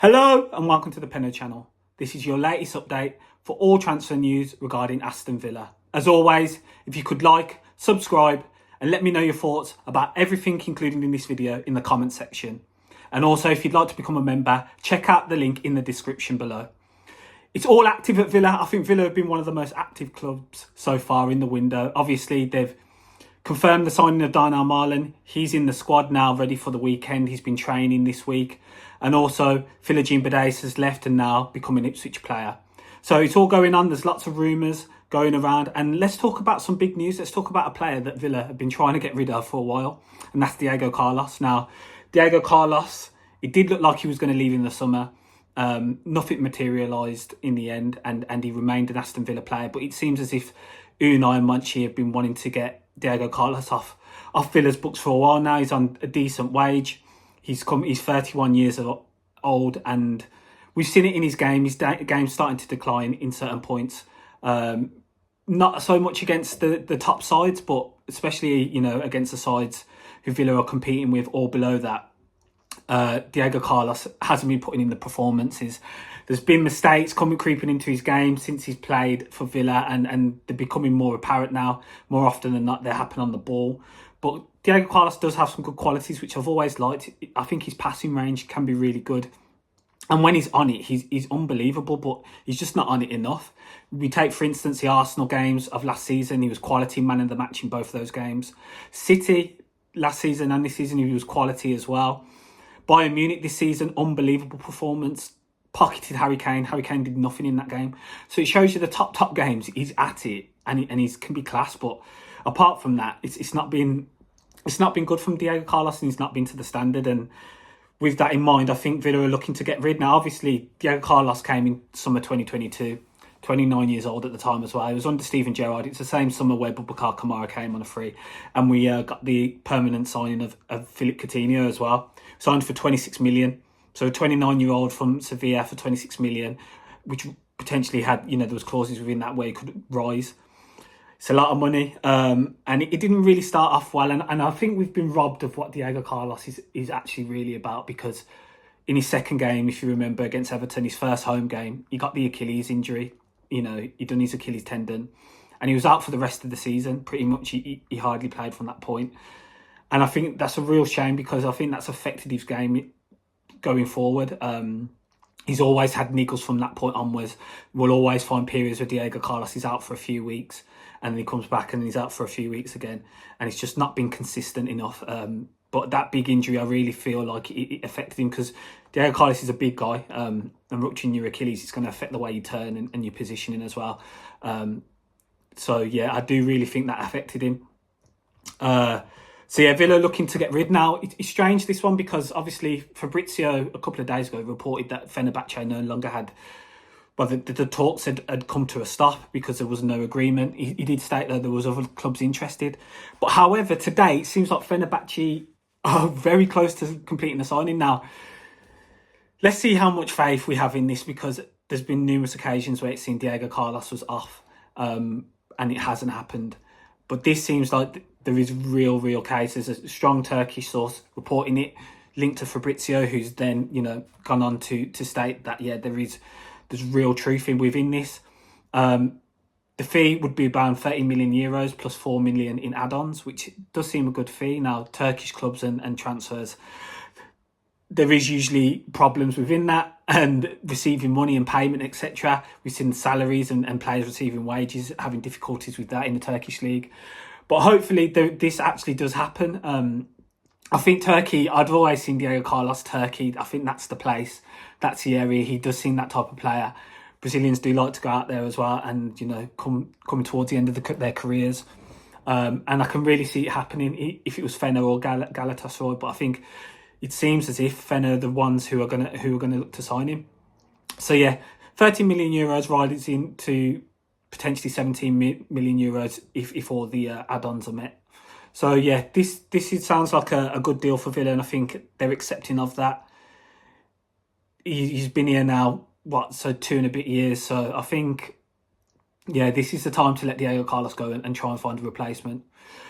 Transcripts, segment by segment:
Hello and welcome to the Penno Channel. This is your latest update for all transfer news regarding Aston Villa. As always, if you could like, subscribe and let me know your thoughts about everything included in this video in the comment section. And also if you'd like to become a member, check out the link in the description below. It's all active at Villa. I think Villa have been one of the most active clubs so far in the window. Obviously they've confirmed the signing of Darnell Marlon. He's in the squad now, ready for the weekend. He's been training this week. And also, Emi Buendia has left and now become an Ipswich player. So it's all going on. There's lots of rumours going around. And let's talk about some big news. Let's talk about a player that Villa have been trying to get rid of for a while. And that's Diego Carlos. Now, Diego Carlos, it did look like he was going to leave in the summer. Nothing materialised in the end. And he remained an Aston Villa player. But it seems as if Unai and Munchie have been wanting to get Diego Carlos off Villa's books for a while now. He's on a decent wage. He's 31 years old, and we've seen it in his game. His game's starting to decline in certain points. Not so much against the top sides, but especially, against the sides who Villa are competing with or below that. Diego Carlos hasn't been putting in the performances. There's been mistakes creeping into his game since he's played for Villa, and they're becoming more apparent now. More often than not, they happen on the ball. But Diego Carlos does have some good qualities, which I've always liked. I think his passing range can be really good. And when he's on it, he's unbelievable, but he's just not on it enough. We take, for instance, the Arsenal games of last season. He was quality man of the match in both of those games. City, last season and this season, he was quality as well. Bayern Munich this season, unbelievable performance. Pocketed Harry Kane. Harry Kane did nothing in that game. So it shows you the top games, he's at it and he can be class. But apart from that, it's not been good from Diego Carlos, and he's not been to the standard. And with that in mind, I think Villa are looking to get rid. Now, obviously, Diego Carlos came in summer 2022, 29 years old at the time as well. It was under Steven Gerrard. It's the same summer where Boubacar Kamara came on a free. And we got the permanent signing of Philippe Coutinho as well. Signed for 26 million. So a 29-year-old from Sevilla for 26 million, which potentially had, there was clauses within that where he could rise. It's a lot of money, and it didn't really start off well. And I think we've been robbed of what Diego Carlos is actually really about, because in his second game, if you remember, against Everton, his first home game, he got the Achilles injury. He done his Achilles tendon, and he was out for the rest of the season. Pretty much, he hardly played from that point. And I think that's a real shame, because I think that's affected his game going forward. He's always had niggles from that point onwards. We'll always find periods where Diego Carlos is out for a few weeks, and then he comes back and he's out for a few weeks again. And it's just not been consistent enough. But that big injury, I really feel like it affected him, because Diego Carlos is a big guy. And rupturing your Achilles, it's going to affect the way you turn and your positioning as well. So, yeah, I do really think that affected him. So, yeah, Villa looking to get rid. Now, it's strange, this one, because obviously Fabrizio a couple of days ago reported that Fenerbahce no longer had... Well, the talks had come to a stop because there was no agreement. He did state that there was other clubs interested. But however, today, it seems like Fenerbahce are very close to completing the signing. Now, let's see how much faith we have in this, because there's been numerous occasions where it seemed Diego Carlos was off, and it hasn't happened. But this seems like there is real cases. A strong Turkish source reporting it, linked to Fabrizio, who's then, gone on to state that, yeah, there's real truth within this. The fee would be around 30 million euros plus 4 million in add-ons, which does seem a good fee. Now, Turkish clubs and transfers, there is usually problems within that, and receiving money and payment, etc. We've seen salaries and players receiving wages, having difficulties with that in the Turkish league. But hopefully this actually does happen. I think Turkey, I'd always seen Diego Carlos Turkey. I think that's the place. That's the area. He does seem that type of player. Brazilians do like to go out there as well and, coming towards the end of their careers. And I can really see it happening if it was Fener or Galatasaray. But I think it seems as if Fener are the ones who are gonna look to sign him. So yeah, 30 million euros rises into potentially 17 million euros if all the add-ons are met. So yeah, this sounds like a good deal for Villa, and I think they're accepting of that. He's been here now, 2 and a bit years. So I think, yeah, this is the time to let Diego Carlos go and try and find a replacement.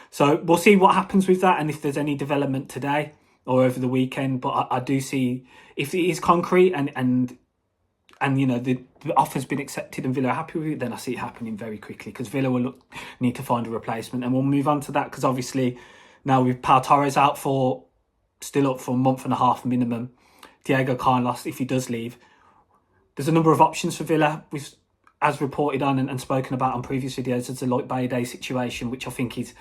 So we'll see what happens with that, and if there's any development today. or over the weekend. But I do see, if it is concrete and you know the offer's been accepted and Villa are happy with it, then I see it happening very quickly, because Villa will need to find a replacement. And we'll move on to that, because obviously now with Pau Torres out for still up for a month and a half minimum, Diego Carlos, if he does leave, there's a number of options for Villa. We've, as reported on and spoken about on previous videos, it's a Lloyd Bay situation, which I think is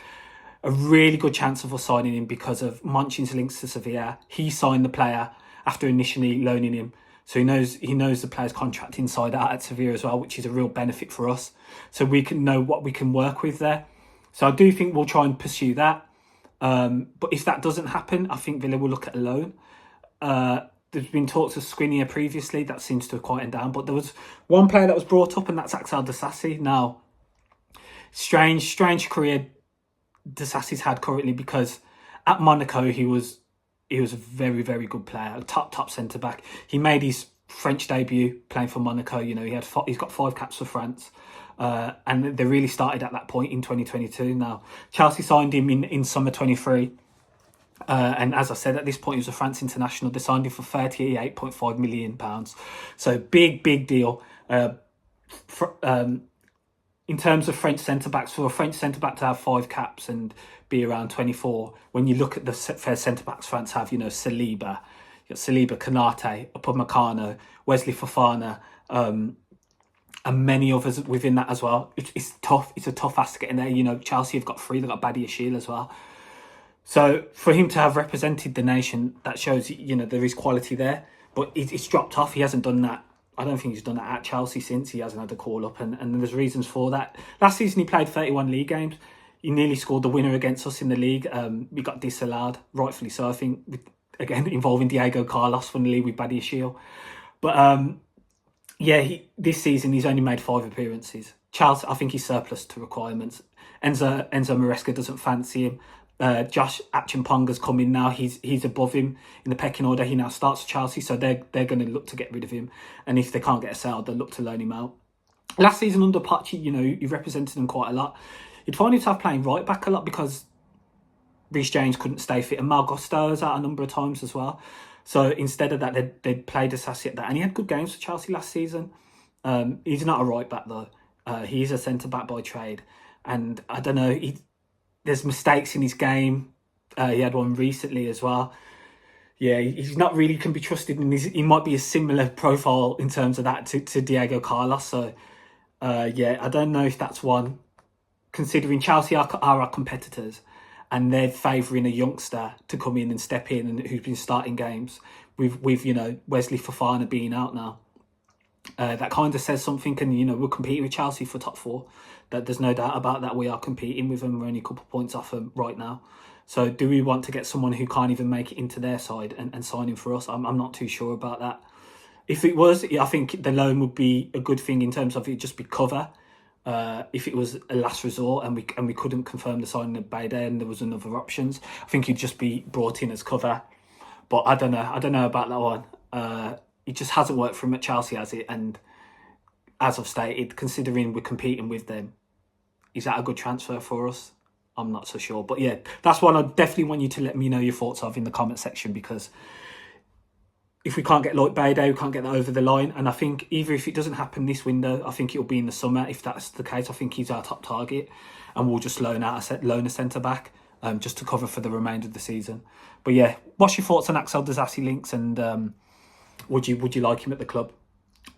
a really good chance of us signing him because of Monchin's links to Sevilla. He signed the player after initially loaning him, so he knows the player's contract inside out at Sevilla as well, which is a real benefit for us. So we can know what we can work with there. So I do think we'll try and pursue that. But if that doesn't happen, I think Villa will look at a loan. There's been talks of Skriniar previously. That seems to have quieted down. But there was one player that was brought up, and that's Axel Disasi. Now, strange career Disasi's had currently, because at Monaco he was a very, very good player, a top centre-back. He made his French debut playing for Monaco. You know, he's got 5 caps for France. And they really started at that point in 2022. Now, Chelsea signed him in summer 23. And as I said, at this point, he was a France international. They signed him for £38.5 million. So big deal. In terms of French centre-backs, for a French centre-back to have 5 caps and be around 24, when you look at the fair centre-backs France have, you know, Saliba, Konate, Upamecano, Wesley Fofana, and many others within that as well. It's tough. It's a tough ask to get in there. You know, Chelsea have got 3. They've got Badiashile as well. So for him to have represented the nation, that shows, you know, there is quality there. But it's dropped off. He hasn't done that. I don't think he's done that at Chelsea since. He hasn't had a call-up, and there's reasons for that. Last season he played 31 league games. He nearly scored the winner against us in the league. We got disallowed, rightfully so, I think, again, involving Diego Carlos from the league with Badiashile. But this season he's only made 5 appearances. Chelsea, I think he's surplus to requirements. Enzo Maresca doesn't fancy him. Josh Achimponga's come in now. He's above him in the pecking order. He now starts for Chelsea, so they're going to look to get rid of him. And if they can't get a sale, they'll look to loan him out. Last season under Poch, you know, he represented them quite a lot. You'd find himself playing right back a lot because Reece James couldn't stay fit, and Mal Gusto was out a number of times as well. So instead of that, they'd play Disasi at that, and he had good games for Chelsea last season. He's not a right back though. He's a centre back by trade, and I don't know. There's mistakes in his game. He had one recently as well. Yeah, he's not really can be trusted, and he might be a similar profile in terms of that to Diego Carlos. So I don't know if that's one. Considering Chelsea are our competitors, and they're favouring a youngster to come in and step in, and who's been starting games with you know, Wesley Fofana being out now. That kind of says something, and you know, we're competing with Chelsea for top 4. That there's no doubt about that. We are competing with them. We're only a couple of points off them right now. So do we want to get someone who can't even make it into their side and sign him for us? I'm not too sure about that. If it was, I think the loan would be a good thing in terms of it just be cover. If it was a last resort and we couldn't confirm the signing of Bade and there was another options, I think he'd just be brought in as cover. But I don't know about that one. It just hasn't worked for him at Chelsea, has it? And as I've stated, considering we're competing with them, is that a good transfer for us? I'm not so sure. But yeah, that's one I definitely want you to let me know your thoughts of in the comment section, because if we can't get Lloyd Bade, we can't get that over the line. And I think either if it doesn't happen this window, I think it'll be in the summer. If that's the case, I think he's our top target, and we'll just loan a centre-back just to cover for the remainder of the season. But yeah, what's your thoughts on Axel Disasi links, and would you like him at the club?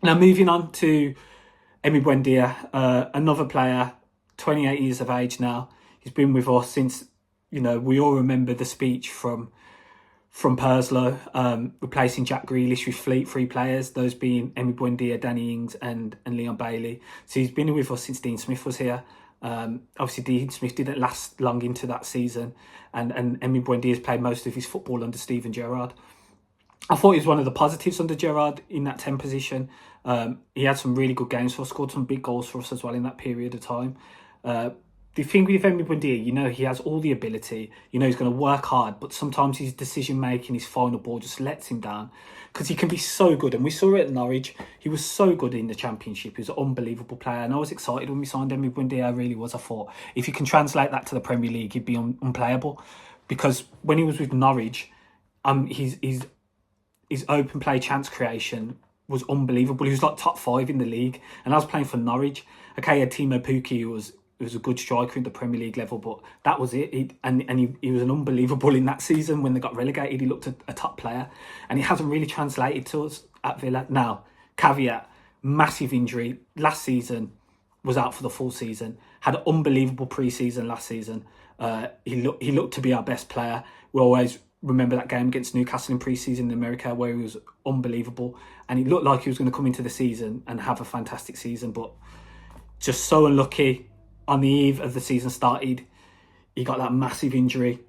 Now moving on to Emi Buendia, another player, 28 years of age now. He's been with us since, you know, we all remember the speech from Perslow, replacing Jack Grealish with 3 players, those being Emi Buendia, Danny Ings and Leon Bailey. So he's been with us since Dean Smith was here. Obviously Dean Smith didn't last long into that season, and Emi Buendia has played most of his football under Steven Gerrard. I thought he was one of the positives under Gerrard in that 10 position. He had some really good games for us, scored some big goals for us as well in that period of time. The thing with Emi Buendia, you know, he has all the ability. You know, he's going to work hard, but sometimes his decision-making, his final ball just lets him down, because he can be so good. And we saw it at Norwich. He was so good in the Championship. He was an unbelievable player. And I was excited when we signed Emi Buendia. I really was. I thought, if you can translate that to the Premier League, he'd be unplayable. Because when he was with Norwich, his open play chance creation was unbelievable. He was like top 5 in the league, and I was playing for Norwich. Okay, he had Timo Pukki, who was a good striker in the Premier League level, but that was it. He was an unbelievable in that season when they got relegated. He looked a top player, and it hasn't really translated to us at Villa. Now, caveat, massive injury. Last season, was out for the full season. Had an unbelievable pre-season last season. He looked to be our best player. We always remember that game against Newcastle in pre-season in America where he was unbelievable, and he looked like he was going to come into the season and have a fantastic season, but just so unlucky. On the eve of the season started, he got that massive injury,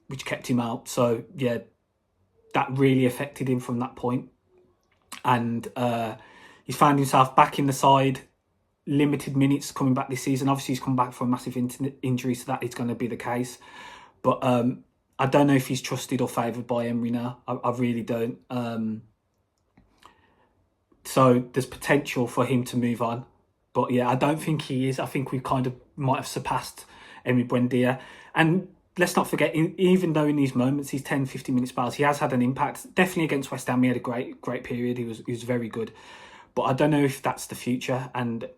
which kept him out. So yeah, that really affected him from that point. And he's found himself back in the side, limited minutes coming back this season. Obviously, he's come back from a massive injury, so that is going to be the case. But I don't know if he's trusted or favoured by Emery now. I really don't. So there's potential for him to move on. But yeah, I don't think he is. I think we kind of might have surpassed Emi Buendia. And let's not forget, even though in these moments, these 10, 15 minute spells, he has had an impact. Definitely against West Ham, he had a great period. He was very good. But I don't know if that's the future. And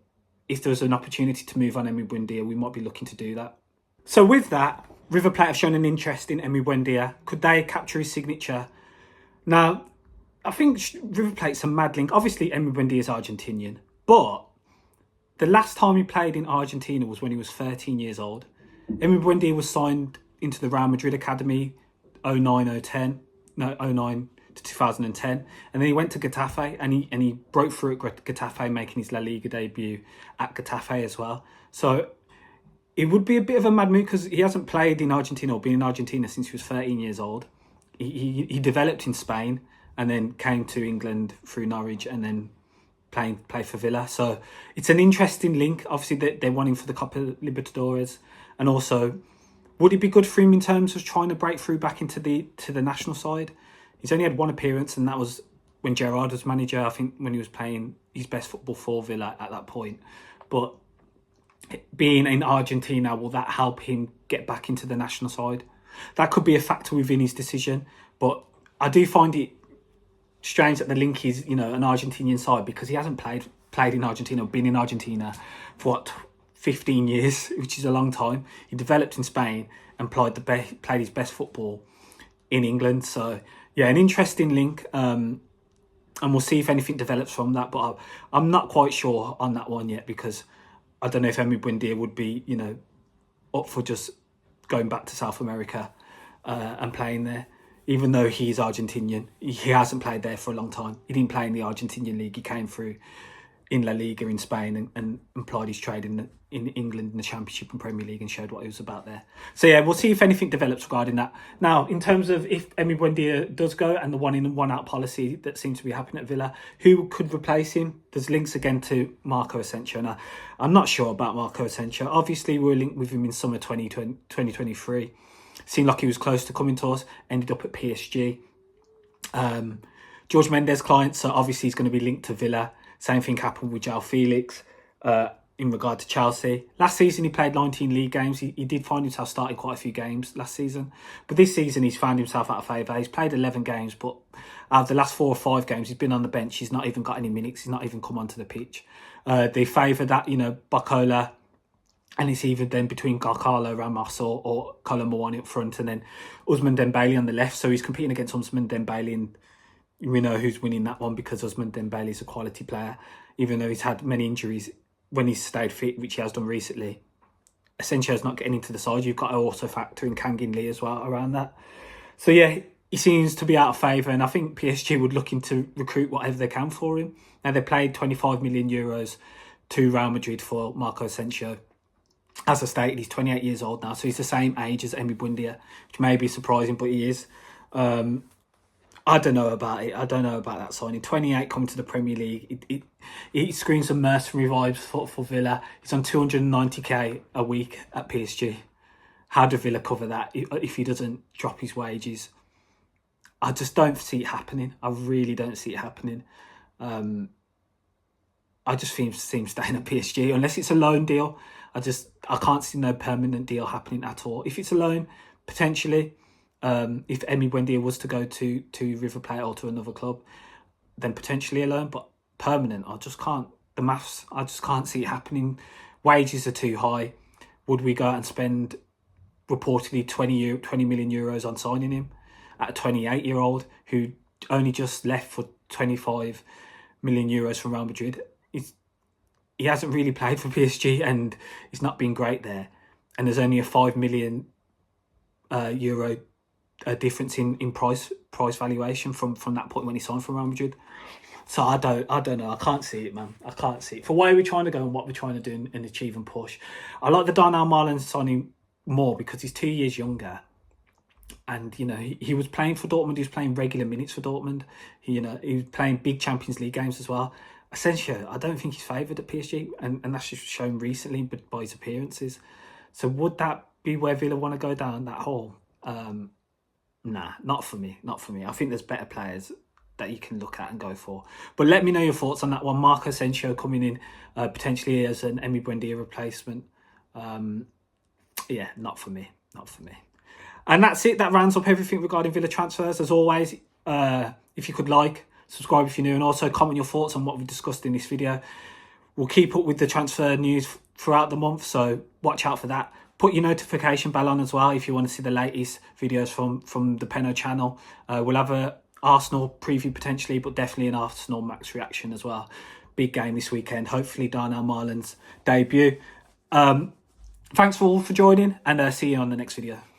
if there was an opportunity to move on Emi Buendia, we might be looking to do that. So with that, River Plate have shown an interest in Emi Buendia. Could they capture his signature? Now, I think River Plate's a mad link. Obviously, Emi Buendia is Argentinian. But the last time he played in Argentina was when he was 13 years old. Emi Buendia was signed into the Real Madrid Academy 09 to 2010. And then he went to Getafe and he broke through at Getafe, making his La Liga debut at Getafe as well. So it would be a bit of a mad move because he hasn't played in Argentina or been in Argentina since he was 13 years old. He developed in Spain and then came to England through Norwich and then play for Villa. So it's an interesting link. Obviously, they're wanting for the Copa Libertadores. And also, would it be good for him in terms of trying to break through back into the national side? He's only had one appearance, and that was when Gerrard was manager. I think when he was playing his best football for Villa at that point. But being in Argentina, will that help him get back into the national side? That could be a factor within his decision. But I do find it strange that the link is, an Argentinian side, because he hasn't played in Argentina, been in Argentina for 15 years, which is a long time. He developed in Spain and played his best football in England. So yeah, an interesting link. And we'll see if anything develops from that. But I'm not quite sure on that one yet, because I don't know if Emi Buendia would be, up for just going back to South America and playing there. Even though he's Argentinian, he hasn't played there for a long time. He didn't play in the Argentinian league. He came through in La Liga in Spain and applied his trade in England in the Championship and Premier League and showed what he was about there. So yeah, we'll see if anything develops regarding that. Now, in terms of if Emi Buendia does go and the one in and one out policy that seems to be happening at Villa, who could replace him? There's links again to Marco Asensio. Now, I'm not sure about Marco Asensio. Obviously, we were linked with him in summer 2023. Seemed like he was close to coming to us, ended up at PSG. George Mendes' client, so obviously he's going to be linked to Villa. Same thing happened with João Felix in regard to Chelsea. Last season he played 19 league games. He did find himself starting quite a few games last season. But this season he's found himself out of favour. He's played 11 games, but out of the last 4 or 5 games he's been on the bench. He's not even got any minutes. He's not even come onto the pitch. They favour that, Bacola. And it's either then between Carlo Ramos or Kolo Muani up front, and then Ousmane Dembele on the left. So he's competing against Ousmane Dembele, and we know who's winning that one because Ousmane Dembele is a quality player, even though he's had many injuries when he's stayed fit, which he has done recently. Asensio's not getting into the side. You've got to also factor in Kangin Lee as well around that. So yeah, he seems to be out of favour, and I think PSG would look to recruit whatever they can for him. Now, they paid 25 million euros to Real Madrid for Marco Asensio. As I stated, he's 28 years old now, so he's the same age as Emi Buendia, which may be surprising, but he is. I don't know about it. I don't know about that signing. 28 coming to the Premier League. It screams some mercenary vibes for Villa. He's on 290k a week at PSG. How do Villa cover that if he doesn't drop his wages? I just don't see it happening. I really don't see it happening. I just see him staying at PSG unless it's a loan deal. I can't see no permanent deal happening at all. If it's a loan, potentially, If Emi Buendia was to go to River Plate or to another club, then potentially a loan, but permanent, I just can't. The maths, I just can't see it happening. Wages are too high. Would we go out and spend reportedly 20 million euros on signing him at a 28-year-old who only just left for 25 million euros from Real Madrid? He hasn't really played for PSG and he's not been great there. And there's only a 5 million euro difference in price valuation from that point when he signed for Real Madrid. So I don't know. I can't see it, man. I can't see it. For where we're trying to go and what we're trying to do and achieve and push. I like the Darnell Marlins signing more because he's 2 years younger. And, you know, he was playing for Dortmund. He was playing regular minutes for Dortmund. He was playing big Champions League games as well. Asensio, I don't think he's favoured at PSG. And that's just shown recently by his appearances. So would that be where Villa want to go down that hole? Nah, not for me. Not for me. I think there's better players that you can look at and go for. But let me know your thoughts on that one. Marco Asensio coming in potentially as an Emi Buendia replacement. Yeah, not for me. Not for me. And that's it. That rounds up everything regarding Villa transfers. As always, if you could like, subscribe if you're new, and also comment your thoughts on what we discussed in this video. We'll keep up with the transfer news throughout the month, so watch out for that. Put your notification bell on as well if you want to see the latest videos from the Penno channel. We'll have a Arsenal preview potentially, but definitely an Arsenal max reaction as well. Big game this weekend. Hopefully Darnell Marlins debut. Thanks for all for joining, and see you on the next video.